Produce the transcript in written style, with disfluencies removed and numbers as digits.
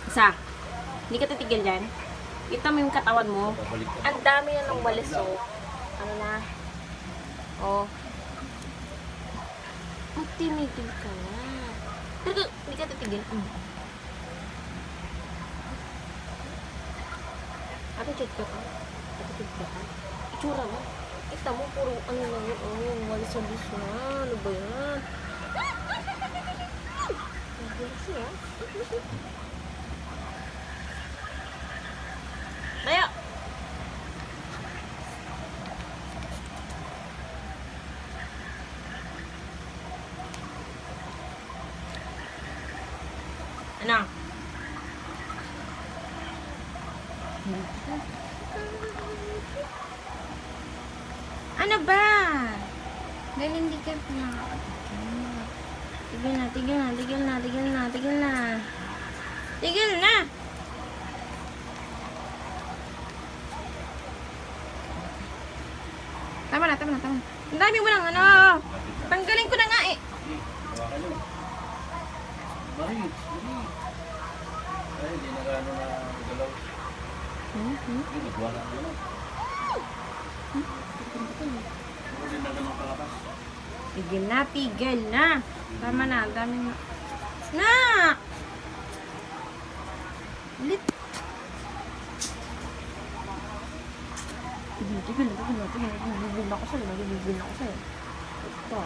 Isa. Hindi ka titigil dyan. Kita mo yung katawan mo. Ang dami na ng walis, oh. Ano na? Oh. Magtinigil ka na. Pero, hindi ka titigil. Attitude ka pa. Attitude ka pa. Itsura mo. Kita mo, puro ano na yun. Oh, yung walis-walis na. Ano ba yan? Walis na. Tayo! Ano? Ano ba? Dahil hindi ka nakakatigil. Tigil na, tigil na, tigil na, tigil na, tigil na. Tigil na! Tama na, tama na, tama na. Ang dami mo lang ano. Tanggalin ko na nga eh. Ay, hindi na gano'n na galaw. Hindi, nagwala ko naman. Hindi na gano'n kalapas. Tigil na, tigil na. Tama na, ang dami mo. Na! Ulit. Tigil na, tigil na, tigil na, tigil na. Nagigil na ako sa'yo, nagigil na ako sa'yo. Ito.